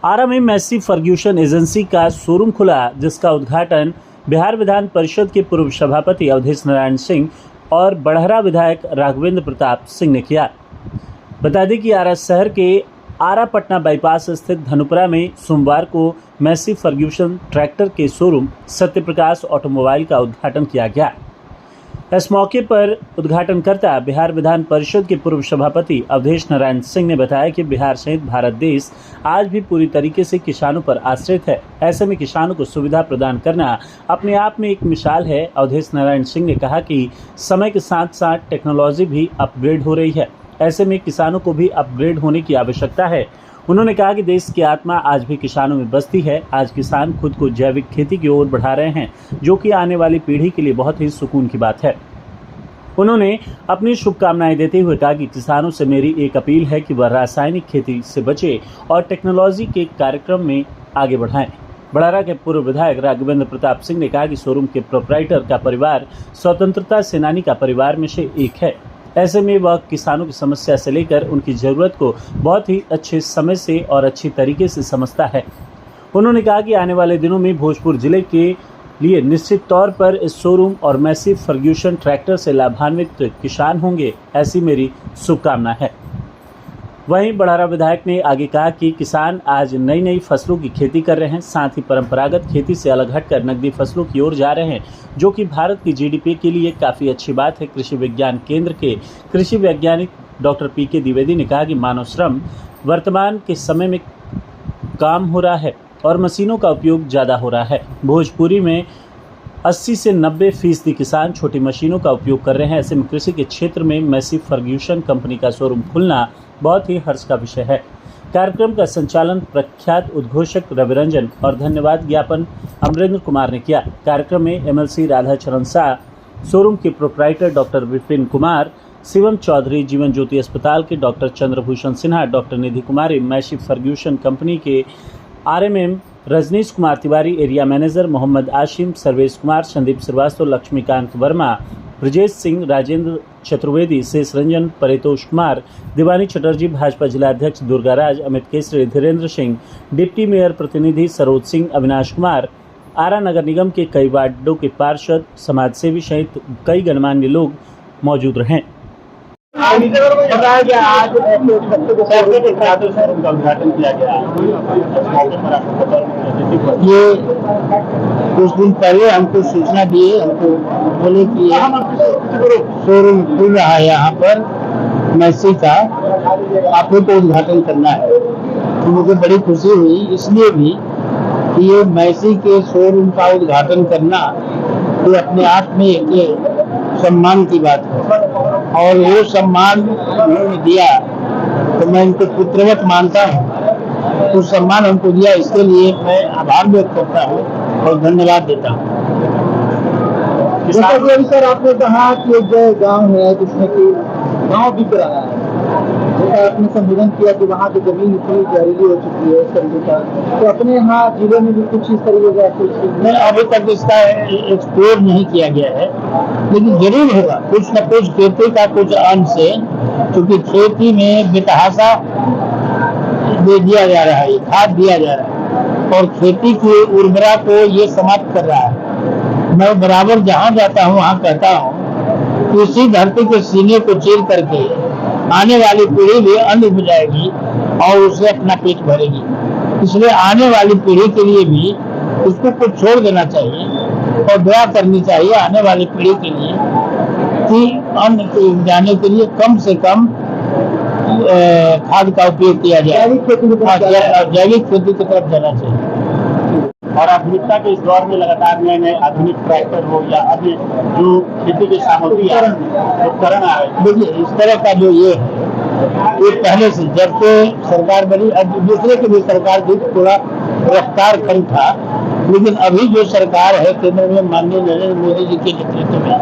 आरा में Massey Ferguson agency का showroom खुला, जिसका उद्घाटन बिहार विधान परिषद के पूर्व सभापति अवधेश नारायण सिंह और बड़हरा विधायक राघवेंद्र प्रताप सिंह ने किया। बता दें कि आरा शहर के आरा पटना बाईपास स्थित धनुपुरा में सोमवार को मैसी फर्ग्यूसन ट्रैक्टर के शोरूम सत्यप्रकाश ऑटोमोबाइल का उद्घाटन किया गया। इस मौके पर उद्घाटनकर्ता बिहार विधान परिषद के पूर्व सभापति अवधेश नारायण सिंह ने बताया कि बिहार सहित भारत देश आज भी पूरी तरीके से किसानों पर आश्रित है। ऐसे में किसानों को सुविधा प्रदान करना अपने आप में एक मिसाल है। अवधेश नारायण सिंह ने कहा कि समय के साथ साथ टेक्नोलॉजी भी अपग्रेड हो रही है, ऐसे में किसानों को भी अपग्रेड होने की आवश्यकता है। उन्होंने कहा कि देश की आत्मा आज भी किसानों में बसती है। आज किसान खुद को जैविक खेती की ओर बढ़ा रहे हैं, जो कि आने वाली पीढ़ी के लिए बहुत ही सुकून की बात है। उन्होंने अपनी शुभकामनाएं देते हुए कहा कि किसानों से मेरी एक अपील है कि वह रासायनिक खेती से बचे और टेक्नोलॉजी के कार्यक्रम में आगे बढ़ाएं। बड़हरा के पूर्व विधायक राघवेंद्र प्रताप सिंह ने कहा कि शोरूम के प्रोप्राइटर का परिवार स्वतंत्रता सेनानी का परिवार में से एक है। ऐसे में वह किसानों की समस्या से लेकर उनकी ज़रूरत को बहुत ही अच्छे समय से और अच्छी तरीके से समझता है। उन्होंने कहा कि आने वाले दिनों में भोजपुर जिले के लिए निश्चित तौर पर इस शोरूम और मैसी फर्ग्यूसन ट्रैक्टर से लाभान्वित किसान होंगे, ऐसी मेरी शुभकामना है। वहीं बड़हरा विधायक ने आगे कहा कि किसान आज नई नई फसलों की खेती कर रहे हैं, साथ ही परंपरागत खेती से अलग हटकर नकदी फसलों की ओर जा रहे हैं, जो कि भारत की जीडीपी के लिए काफ़ी अच्छी बात है। कृषि विज्ञान केंद्र के कृषि वैज्ञानिक डॉक्टर पीके द्विवेदी ने कहा कि मानव श्रम वर्तमान के समय में काम हो रहा है और मशीनों का उपयोग ज़्यादा हो रहा है। भोजपुरी में 80 से 90% किसान छोटी मशीनों का उपयोग कर रहे हैं। ऐसे में कृषि के क्षेत्र में मैसी फर्ग्यूसन कंपनी का शोरूम खुलना बहुत ही हर्ष का विषय है। कार्यक्रम का संचालन प्रख्यात उद्घोषक रविरंजन और धन्यवाद ज्ञापन अमरेंद्र कुमार ने किया। कार्यक्रम में एमएलसी राधाचरण शाह, शोरूम के प्रोप्राइटर डॉक्टर विपिन कुमार, शिवम चौधरी, जीवन ज्योति अस्पताल के doctor Chandrabhushan Sinha, doctor Nidhi Kumari, Massey Ferguson company के RMM Rajnish Kumar Tiwari, area manager Mohammad Ashim, Sarvesh Kumar, Sandeep Srivastava, Laxmikant Verma, Brajesh Singh, Rajendra Chaturvedi, Shesh Ranjan, Paritosh Kumar, Diwani Chatterjee, Bhajpa जिलाध्यक्ष दुर्गाराज, अमित केसरी, धीरेन्द्र सिंह, डिप्टी मेयर प्रतिनिधि सरोज सिंह, अविनाश कुमार, आरा नगर निगम के कई वार्डों के पार्षद, समाजसेवी सहित कई गणमान्य लोग मौजूद रहे। बताया गया आज उनका उद्घाटन किया गया। ये कुछ दिन पहले हमको सूचना दिए, हमको बोले कि शोरूम खुल रहा है यहाँ पर मैसी का, आप लोग को उद्घाटन करना है। तो मुझे बड़ी खुशी हुई इसलिए भी कि ये मैसी के शोरूम का उद्घाटन करना तो अपने आप में एक सम्मान की बात है और वो सम्मान उन्होंने दिया तो मैं इनको पुत्रवत मानता हूँ। तो सम्मान हमको दिया, इसके लिए मैं आभार व्यक्त करता हूँ और धन्यवाद देता हूँ। जैसा कि अभी सर आपने कहा कि जो गांव है जिसमें कि गांव बिक रहा है, जैसा आपने संबोधन किया कि वहाँ की जमीन इतनी जहरीली हो चुकी है इस तरीके का, तो अपने यहाँ जिले में भी कुछ इस तरीके का नहीं, अभी तक इसका एक्सप्लोर नहीं किया गया है, लेकिन जरूर होगा कुछ न कुछ खेती का कुछ अंश से, क्योंकि खेती में बितहासा दे दिया जा रहा है, खाद दिया जा रहा है और खेती की उर्वरा को ये समाप्त कर रहा है। मैं बराबर जहाँ जाता हूँ वहाँ कहता हूँ कि इसी धरती के सीने को चीर करके आने वाली पीढ़ी भी अन्न हो जाएगी और उसे अपना पेट भरेगी। इसलिए आने वाली पीढ़ी के लिए भी उसको कुछ छोड़ देना चाहिए और दुआ करनी चाहिए आने वाली पीढ़ी के लिए कि अन्न को जाने के लिए कम से कम खाद का उपयोग किया जाए, जैविक खेती की तरफ जाना चाहिए। और आधुनिकता के इस दौर में लगातार नए नए आधुनिक ट्रैक्टर हो या अन्य जो खेती की सामग्री उपकरण आ रहे हैं, देखिए इस तरह का जो ये पहले से जब से सरकार बनी, दूसरे की भी सरकार भी थोड़ा रफ्तार कम था, लेकिन अभी जो सरकार है केंद्र में माननीय नरेंद्र मोदी जी के नेतृत्व में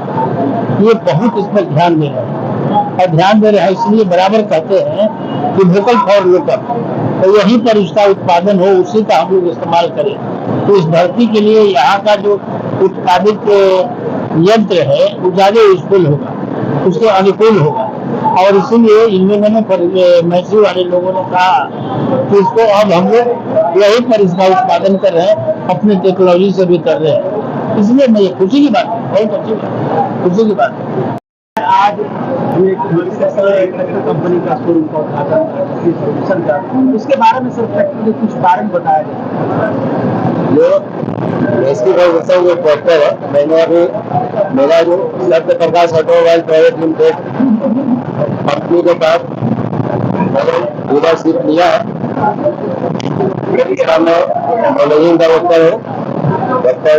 ये बहुत इस पर ध्यान दे रहे हैं और ध्यान दे रहे हैं। इसलिए बराबर कहते हैं कि वोकल फॉर लोकल, तो यहीं पर उसका उत्पादन हो, उसी का हम लोग इस्तेमाल करें। तो इस धरती के लिए यहाँ का जो उत्पादित यंत्र है वो ज्यादा यूजफुल होगा, उसके अनुकूल होगा। और इसीलिए इनमें मैत्री वाले लोगों ने कहा कि इसको अब हम लोग यहीं पर इसका उत्पादन कर रहे हैं, अपनी टेक्नोलॉजी से भी कर रहे हैं। इसलिए मैं खुशी की बात है, बहुत अच्छी बात है, खुशी की बात है। आज ये ट्रैक्टर कंपनी का शोरूम का उद्घाटन सोल्यूशन का, उसके बारे में सर ट्रैक्टर के कुछ कारण बताया जाए। जो एसपी फाउंडेशन जो ट्रैक्टर है, मैंने अभी मेरा जो Satya Prakash automobile private limited company के पास मैंने डीलरशिप लिया है। इसका मैं मैनेजिंग डायरेक्टर हूँ। डॉक्टर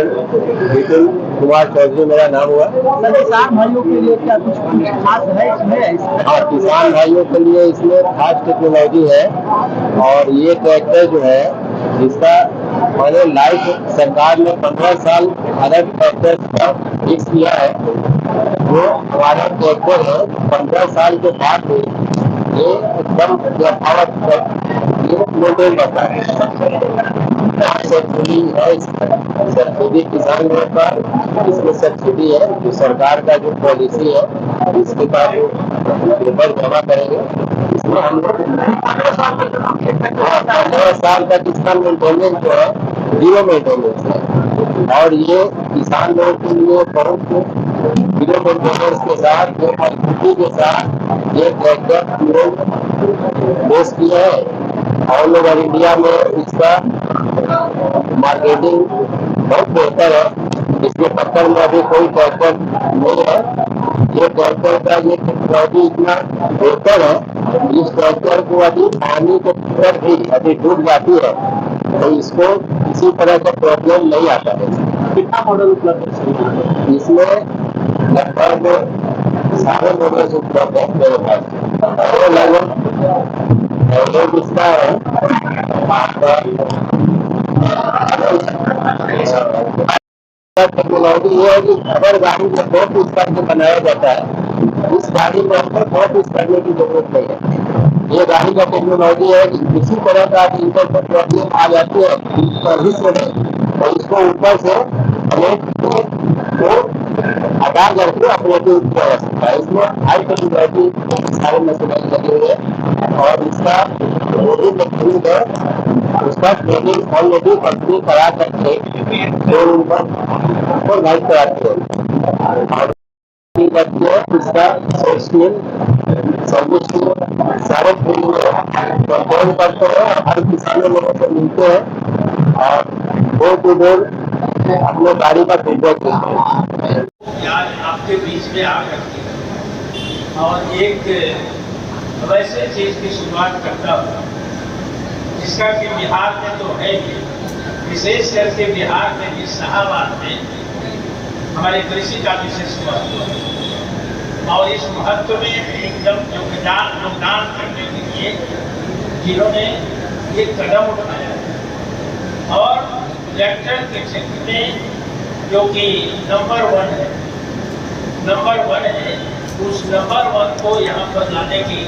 विपुल कुमार चौधरी मेरा नाम हुआ। किसान भाइयों के लिए क्या कुछ खास है इसमें? हाँ, किसान भाइयों के लिए इसमें खास टेक्नोलॉजी है। और ये ट्रैक्टर जो है, इसका मैंने लाइफ सरकार ने 15 साल भारत ट्रैक्टर का फिक्स किया है। जो हमारा ट्रैक्टर है 15 साल के बाद में ये एकदम ये मेंटेन करता है। सब्सिडी है इसमें, सब्सिडी किसान लोगों का इसमें सब्सिडी है। जो सरकार का जो पॉलिसी है, इसके बाद पेपर जमा करेंगे। इसमें हम लोग 15 साल तक इसका मेंटेनेंस जो है 0 मेंटेनेंस है। और ये किसान लोगों के लिए बहुत 0 मेंटेनेंस के साथ, जो मजबूती के साथ ये ट्रैक्टर बेच किया है। ऑल ओवर इंडिया में इसका मार्केटिंग बहुत बेहतर है। इसके टक्कर में अभी कोई ट्रैक्टर नहीं है। ये ट्रैक्टर का ये टेक्नोलॉजी इतना बेहतर है, इस ट्रैक्टर को अभी पानी के अंदर भी अभी डूब जाती है तो इसको किसी तरह का प्रॉब्लम नहीं आता है। कितना मॉडल उपलब्ध है इसमें? लगभग सारे मॉडल्स उपलब्ध है मेरे पास। लगभग इसका है टेक्नोलॉजी ये है कि अगर गाड़ी में बहुत यूज करके बनाया जाता है, इस गाड़ी में अंदर बहुत यूज करने की जरूरत नहीं है। ये गाड़ी का टेक्नोलॉजी है कि किसी तरह का इंटर पर प्रॉब्लम आ जाती है भविष्य में, तो इसको ऊपर से हटा करके ऑपरेटिव किया जा सकता है। इसमें हाई टेक्नोलॉजी सारे मशीनरी लगी हुई है। और इसका ट्रेनिंग है, उसका ट्रेनिंग ऑलरेडी कंपनी करा करके शोरूम पर गाइड कराती है। इसका सर्विस सारे कंट्रोल करते हैं, हर किसानों लोगों से मिलते हैं और डोर टू डोर अपने गाड़ी का फीडबैक देते हैं। आज आपके बीच में आ करके और एक वैसे चीज की शुरुआत करता हूँ जिसका कि बिहार में तो है ही, विशेष करके बिहार में भी इलाहाबाद में हमारे कृषि का विशेष महत्व और इस महत्व में एकदम योगदान करने के लिए जिन्होंने एक कदम उठाया और ट्रैक्टर के क्षेत्र में जो कि नंबर 1 है, उस नंबर 1 को यहाँ पर लाने की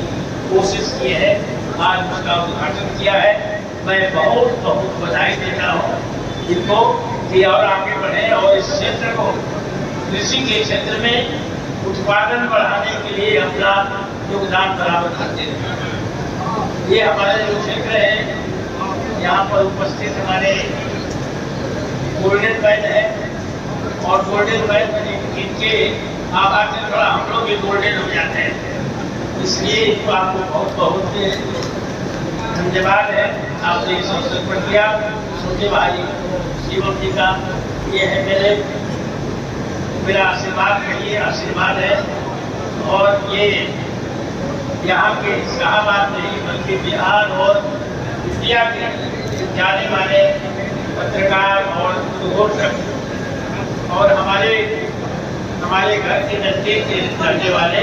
कोशिश की है। आज उसका उद्घाटन किया है। मैं बहुत बहुत बधाई देता हूँ इनको कि और आगे बढ़े और इस क्षेत्र को, कृषि के क्षेत्र में उत्पादन बढ़ाने के लिए अपना योगदान बराबर करते हैं। ये हमारा जो क्षेत्र है, यहाँ पर उपस्थित हमारे गोल्डन बैल है और गोल्डन बैल इनके आभार से थोड़ा हम लोग भी गोल्डन हो जाते हैं, इसलिए इनको आपको बहुत बहुत धन्यवाद है। आपने इस अवसर पर किया। छोटे भाई शिवम जी का ये है मेरा आशीर्वाद कहिए, आशीर्वाद है। और ये यहाँ के इलाहाबाद नहीं बल्कि बिहार और इंडिया के जाने वाले पत्रकार और उद्घोषक और हमारे घर के नजदीक रहने वाले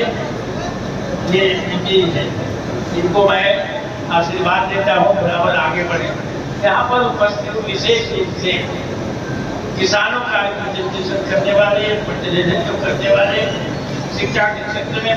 ये जी है, इनको मैं आशीर्वाद देता हूँ बराबर आगे बढ़े। यहाँ पर उपस्थित विशेष रूप से किसानों का रिप्रेजेंटेशन करने वाले, प्रतिनिधित्व करने वाले, शिक्षा के क्षेत्र में